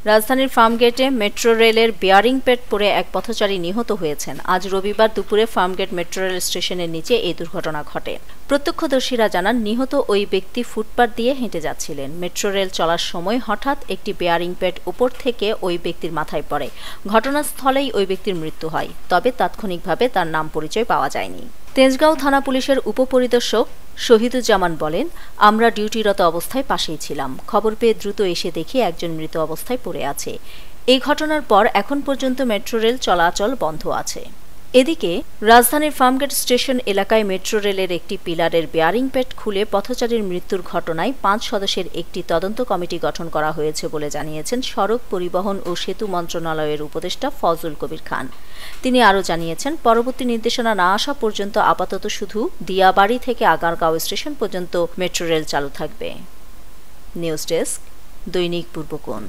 রাজধানীর ফার্মগেটে মেট্রো রেলের bearing pad পড়ে এক পথচারী নিহত হয়েছেন। আজ রবিবার দুপুরে ফার্মগেট মেট্রো রেল স্টেশনের নিচে এই দুর্ঘটনা ঘটে। প্রত্যক্ষদর্শীরা জানান, নিহত ওই ব্যক্তি ফুটপাত দিয়ে হেঁটে যাচ্ছিলেন। মেট্রো রেল চলার সময় হঠাৎ একটি বেয়ারিং প্যাড উপর থেকে ওই ব্যক্তির মাথায় পড়ে। ঘটনাস্থলেই ওই ব্যক্তির মৃত্যু হয়, তবে তাৎক্ষণিকভাবে তার নাম পরিচয় পাওয়া যায়নি। তেজগাঁও থানা পুলিশের উপপরিদর্শক শহীদুজ্জামান বলেন, আমরা ডিউটিরত অবস্থায় পাশেই ছিলাম। খবর পেয়ে দ্রুত এসে দেখি একজন মৃত অবস্থায় পড়ে আছে। এই ঘটনার পর এখন পর্যন্ত মেট্রো রেল চলাচল বন্ধ আছে। এদিকে রাজধানীর ফার্মগেট স্টেশন এলাকায় মেট্রো রেলের একটি পিলারের বেয়ারিং প্যাড খুলে পথচারীর মৃত্যুর ঘটনায় 5 সদস্যের একটি তদন্ত কমিটি গঠন করা হয়েছে বলে জানিয়েছেন সড়ক পরিবহন ও সেতু মন্ত্রণালয়ের উপদেষ্টা ফজলুল কবির খান। তিনি আরও জানিয়েছেন, পরবর্তী নির্দেশনা না আসা পর্যন্ত আপাতত শুধু দিয়াবাড়ি থেকে আগারগাঁও স্টেশন পর্যন্ত মেট্রো রেল চালু থাকবে। নিউজ ডেস্ক, দৈনিক পূর্বকোণ।